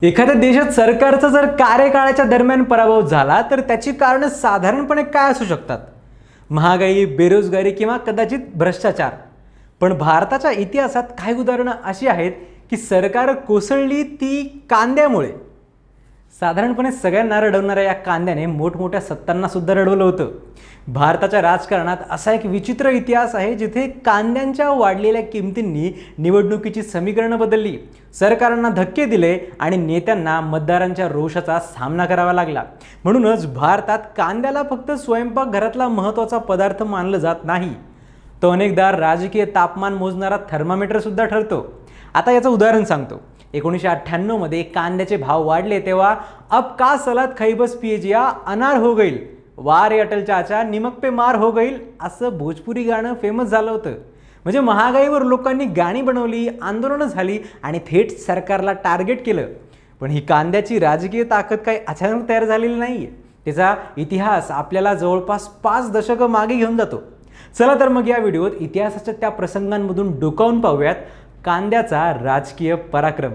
एखाद्या देशात सरकारचा जर कार्यकाळाच्या दरम्यान पराभव झाला तर त्याची कारण साधारणपणे काय असू शकतात? महागाई, बेरोजगारी किंवा कदाचित भ्रष्टाचार. पण भारताच्या इतिहासात काही उदाहरणं अशी आहेत की सरकार कोसळली ती कांद्यामुळे. साधारणपणे सगळ्यांना रडवणाऱ्या या कांद्याने मोठमोठ्या सत्तांना सुद्धा रडवलं होतं. भारताच्या राजकारणात असा एक विचित्र इतिहास आहे जिथे कांद्यांच्या वाढलेल्या किमतींनी निवडणुकीची समीकरणं बदलली, सरकारांना धक्के दिले आणि नेत्यांना मतदारांच्या रोषाचा सामना करावा लागला. म्हणूनच भारतात कांद्याला फक्त स्वयंपाकघरातला महत्त्वाचा पदार्थ मानलं जात नाही, तो अनेकदा राजकीय तापमान मोजणारा थर्मामीटर सुद्धा ठरतो. आता याचं उदाहरण सांगतो. 1998 मध्ये कांद्याचे भाव वाढले तेव्हा अब का सलाद खाई बस पिएजिया अनार हो गईल, वार अटल चाचा निमक पे मार हो गईल असं भोजपुरी गाणं फेमस झालं होतं. म्हणजे महागाईवर लोकांनी गाणी बनवली, आंदोलनं झाली आणि थेट सरकारला टार्गेट केलं. पण ही कांद्याची राजकीय ताकद काही अचानक तयार झालेली नाही. त्याचा इतिहास आपल्याला जवळपास 5 दशकं मागे घेऊन जातो. चला तर मग या व्हिडिओत इतिहासाच्या त्या प्रसंगांमधून डोकावून पाहूयात कांद्याचा राजकीय पराक्रम.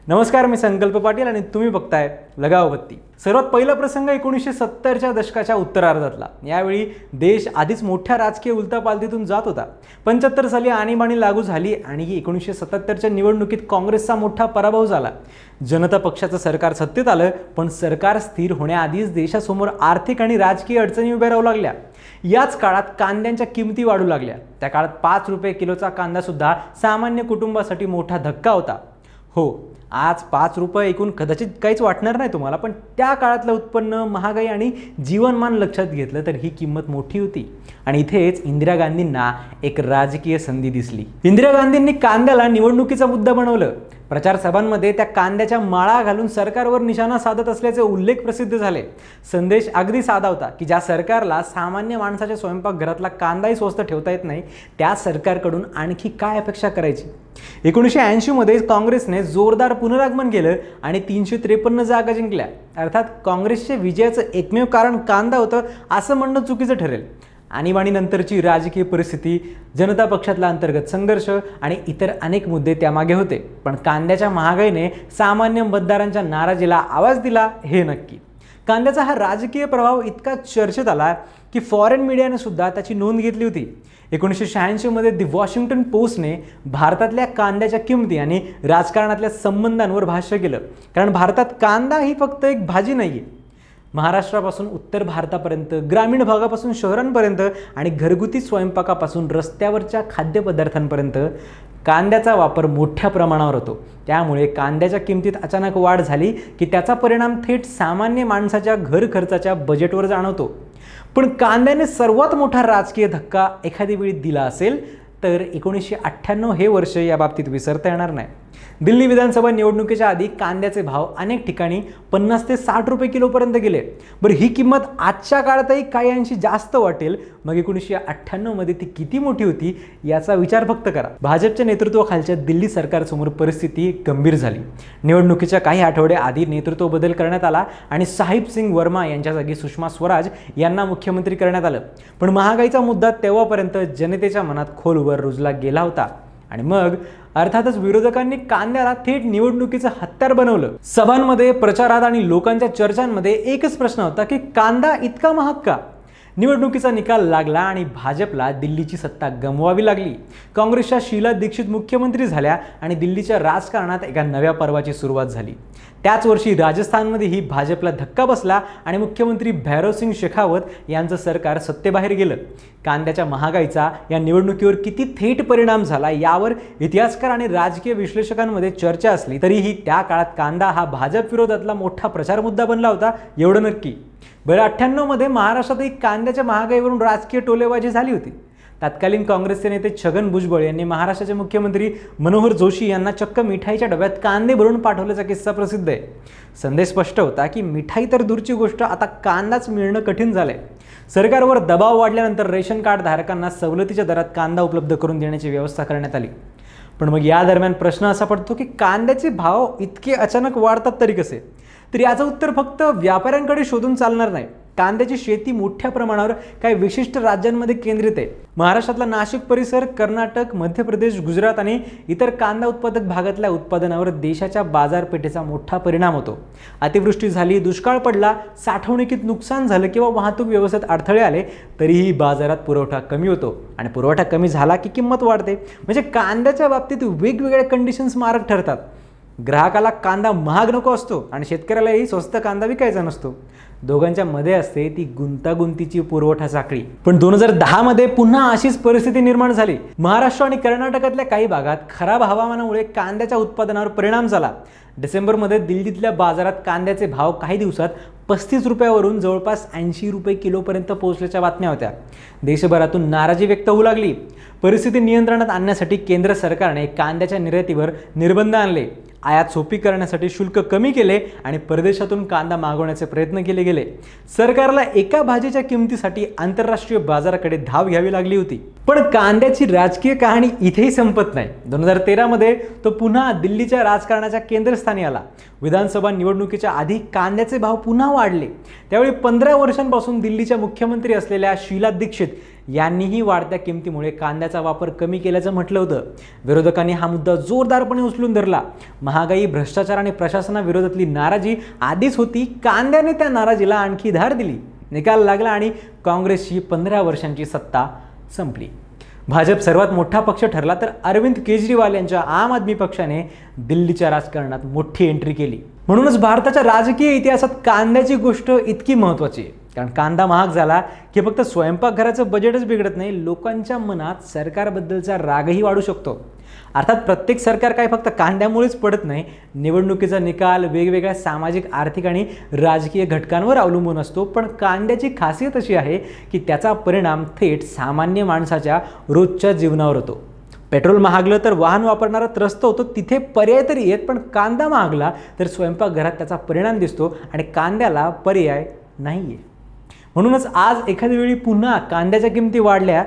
नमस्कार, मी संकल्प पाटील आणि तुम्ही बघताय लगाव बत्ती. सर्वात पहिला प्रसंग 1970च्या दशकाच्या उत्तरार्धातला. यावेळी देश आधीच मोठ्या राजकीय उलथापालथीतून जात होता. 75 साली आणीबाणी लागू झाली आणि 1977च्या निवडणुकीत काँग्रेसचा मोठा पराभव झाला. जनता पक्षाचं सरकार सत्तेत आलं, पण सरकार स्थिर होण्याआधीच देशासमोर आर्थिक आणि राजकीय अडचणी उभ्या राहू लागल्या. याच काळात कांद्यांच्या किमती वाढू लागल्या. त्या काळात 5 रुपये किलोचा कांदा सुद्धा सामान्य कुटुंबासाठी मोठा धक्का होता. हो, आज 5 रुपये ऐकून कदाचित काहीच वाटणार नाही तुम्हाला, पण त्या काळातलं उत्पन्न, महागाई आणि जीवनमान लक्षात घेतलं तर ही किंमत मोठी होती. आणि इथेच इंदिरा गांधींना एक राजकीय संधी दिसली. इंदिरा गांधींनी कांद्याला निवडणुकीचा मुद्दा बनवलं. प्रचार सभांमध्ये त्या कांद्याच्या माळा घालून सरकारवर निशाणा साधत असल्याचे उल्लेख प्रसिद्ध झाले. संदेश अगदी साधा होता की ज्या सरकारला सामान्य माणसाच्या स्वयंपाकघरातला कांदाही स्वस्त ठेवता येत नाही, त्या सरकारकडून आणखी काय अपेक्षा करायची. 1980 मध्ये काँग्रेसने जोरदार पुनरागमन केलं आणि 353 जागा जिंकल्या. अर्थात काँग्रेसच्या विजयाचं एकमेव कारण कांदा होतं असं म्हणणं चुकीचं ठरेल. आणीबाणीनंतरची राजकीय परिस्थिती, जनता पक्षातला अंतर्गत संघर्ष आणि इतर अनेक मुद्दे त्यामागे होते. पण कांद्याच्या महागाईने सामान्य मतदारांच्या नाराजीला आवाज दिला हे नक्की. कांद्याचा हा राजकीय प्रभाव इतका चर्चेत आला की फॉरेन मीडियाने सुद्धा त्याची नोंद घेतली होती. 1986 मध्ये दी वॉशिंग्टन पोस्टने भारतातल्या कांद्याच्या किमती आणि राजकारणातल्या संबंधांवर भाष्य केलं. कारण भारतात कांदा ही फक्त एक भाजी नाही आहे. महाराष्ट्रापासून उत्तर भारतापर्यंत, ग्रामीण भागापासून शहरांपर्यंत आणि घरगुती स्वयंपाकापासून रस्त्यावरच्या खाद्यपदार्थांपर्यंत कांद्याचा वापर मोठ्या प्रमाणावर होतो. त्यामुळे कांद्याच्या किमतीत अचानक वाढ झाली की त्याचा परिणाम थेट सामान्य माणसाच्या घर खर्चाच्या बजेटवर जाणवतो. पण कांद्याने सर्वात मोठा राजकीय धक्का एखादी वेळी दिला असेल तर 1998 हे वर्ष या बाबतीत विसरता येणार नाही. दिल्ली विधानसभा निवडणुकीच्या आधी कांद्याचे भाव अनेक ठिकाणी 50 ते 60 रुपये किलोपर्यंत गेले. बरं, ही किंमत आजच्या काळातही काही अंशी जास्त वाटेल. मग 1998 मध्ये ती किती मोठी होती याचा विचार फक्त करा. भाजपच्या नेतृत्वाखालच्या दिल्ली सरकारसमोर परिस्थिती गंभीर झाली. निवडणुकीच्या काही आठवडे आधी नेतृत्व बदल करण्यात आला आणि साहिब सिंग वर्मा यांच्या जागी सुषमा स्वराज यांना मुख्यमंत्री करण्यात आलं. पण महागाईचा मुद्दा तेव्हापर्यंत जनतेच्या मनात खोलवर रुजला गेला होता. आणि मग अर्थातच विरोधकांनी कांद्याला थेट निवडणुकीचं हत्यार बनवलं. सभांमध्ये, प्रचारात आणि लोकांच्या चर्चांमध्ये एकच प्रश्न होता की कांदा इतका महाग का? निवडणुकीचा निकाल लागला आणि भाजपला दिल्लीची सत्ता गमवावी लागली. काँग्रेसच्या शीला दीक्षित मुख्यमंत्री झाल्या आणि दिल्लीच्या राजकारणात एका नव्या पर्वाची सुरुवात झाली. त्याच वर्षी राजस्थानमध्येही भाजपला धक्का बसला आणि मुख्यमंत्री भैरवसिंग शेखावत यांचं सरकार सत्तेबाहेर गेलं. कांद्याच्या महागाईचा या निवडणुकीवर किती थेट परिणाम झाला यावर इतिहासकार आणि राजकीय विश्लेषकांमध्ये चर्चा असली तरीही त्या काळात कांदा हा भाजप विरोधातला मोठा प्रचार मुद्दा बनला होता, एवढं नक्की. बरं, 98 मध्ये महाराष्ट्रातही कांद्याच्या महागाईवरून राजकीय टोलेबाजी झाली होती. तत्कालीन काँग्रेसचे नेते छगन भुजबळ यांनी महाराष्ट्राचे मुख्यमंत्री मनोहर जोशी यांना चक्क मिठाईच्या डब्यात कांदे भरून पाठवल्याचा किस्सा प्रसिद्ध आहे. संदेश स्पष्ट होता की मिठाई तर दूरची गोष्ट, आता कांदाच मिळणं कठीण झालंय. सरकारवर दबाव वाढल्यानंतर रेशन कार्ड धारकांना सवलतीच्या दरात कांदा उपलब्ध करून देण्याची व्यवस्था करण्यात आली. पण मग या दरम्यान प्रश्न असा पडतो की कांद्याचे भाव इतके अचानक वाढतात तरी कसे? तर याचं उत्तर फक्त व्यापाऱ्यांकडे शोधून चालणार नाही. कांद्याची शेती मोठ्या प्रमाणावर काही विशिष्ट राज्यांमध्ये केंद्रित आहे. महाराष्ट्रातला नाशिक परिसर, कर्नाटक, मध्य प्रदेश, गुजरात आणि इतर कांदा उत्पादक भागातल्या उत्पादनावर देशाच्या बाजारपेठेचा मोठा परिणाम होतो. अतिवृष्टी झाली, दुष्काळ पडला, साठवणुकीत नुकसान झालं किंवा वाहतूक व्यवस्थेत अडथळे आले तरीही बाजारात पुरवठा कमी होतो आणि पुरवठा कमी झाला की किंमत वाढते. म्हणजे कांद्याच्या बाबतीत वेगवेगळ्या कंडिशन्स मारक ठरतात. ग्राहकाला कांदा महाग नको असतो आणि शेतकऱ्यालाही स्वस्त कांदा विकायचा नसतो. दोघांच्या मध्ये असते ती गुंतागुंतीची पुरवठा साखळी. पण 2010 मध्ये पुन्हा अशीच परिस्थिती निर्माण झाली. महाराष्ट्र आणि कर्नाटकातल्या काही भागात खराब हवामानामुळे कांद्याच्या उत्पादनावर परिणाम झाला. डिसेंबरमध्ये दिल्लीतल्या बाजारात कांद्याचे भाव काही दिवसात 35 रुपयावरून जवळपास 80 रुपये किलोपर्यंत पोहोचल्याच्या बातम्या होत्या. देशभरातून नाराजी व्यक्त होऊ लागली. परिस्थिती नियंत्रणात आणण्यासाठी केंद्र सरकारने कांद्याच्या निर्यातीवर निर्बंध आणले, आयात सोपी करण्यासाठी शुल्क कमी केले आणि परदेशातून कांदा मागवण्याचे प्रयत्न केले गेले. सरकारला एका भाजीच्या किमतीसाठी आंतरराष्ट्रीय बाजाराकडे धाव घ्यावी लागली होती. पण कांद्याची राजकीय कहाणी इथेही संपत नाही. 2013 मध्ये तो पुन्हा दिल्लीच्या राजकारणाच्या केंद्रस्थानी आला. विधानसभा निवडणुकीच्या आधी कांद्याचे भाव पुन्हा वाढले. त्यावेळी 15 वर्षांपासून दिल्लीच्या मुख्यमंत्री असलेल्या शीला दीक्षित यांनीही वाढत्या किमतीमुळे कांद्याचा वापर कमी केल्याचं म्हटलं होतं. विरोधकांनी हा मुद्दा जोरदारपणे उचलून धरला. महागाई, भ्रष्टाचार आणि प्रशासनाविरोधातली नाराजी आधीच होती. कांद्याने त्या नाराजीला आणखी धार दिली. निकाल लागला आणि काँग्रेसची 15 वर्षांची सत्ता संपली. भाजप सर्वात मोठा पक्ष ठरला तर अरविंद केजरीवाल यांच्या आम आदमी पक्षाने दिल्लीच्या राजकारणात मोठी एंट्री केली. म्हणूनच भारताच्या राजकीय इतिहासात कांद्याची गोष्ट इतकी महत्त्वाची आहे. कारण कांदा महाग झाला की फक्त स्वयंपाकघराचं बजेटच बिघडत नाही, लोकांच्या मनात सरकारबद्दलचा रागही वाढू शकतो. अर्थात प्रत्येक सरकार काय फक्त कांद्यामुळेच पडत नाही. निवडणुकीचा निकाल वेगवेगळ्या सामाजिक, आर्थिक आणि राजकीय घटकांवर अवलंबून असतो. पण कांद्याची खासियत अशी आहे की त्याचा परिणाम थेट सामान्य माणसाच्या रोजच्या जीवनावर होतो. पेट्रोल महागलं तर वाहन वापरणारा त्रस्त होतो, तिथे पर्याय तरी येत. पण कांदा महागला तर स्वयंपाकघरात त्याचा परिणाम दिसतो आणि कांद्याला पर्याय नाही आहे. म्हणूनच आज एखाद्या वेळी पुन्हा कांद्याच्या किमती वाढल्या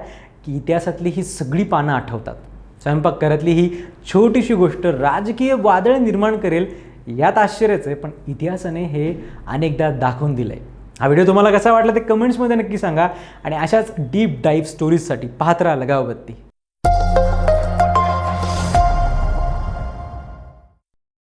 की इतिहासातली ही सगळी पानं आठवतात. स्वयंपाकघरातली ही छोटीशी गोष्ट राजकीय वादळ निर्माण करेल यात आश्चर्यच आहे, पण इतिहासाने हे अनेकदा दाखवून दिलं आहे. हा व्हिडिओ तुम्हाला कसा वाटला ते कमेंट्समध्ये नक्की सांगा आणि अशाच डीप डाईव्ह स्टोरीजसाठी पाहत राहा लगावबत्ती.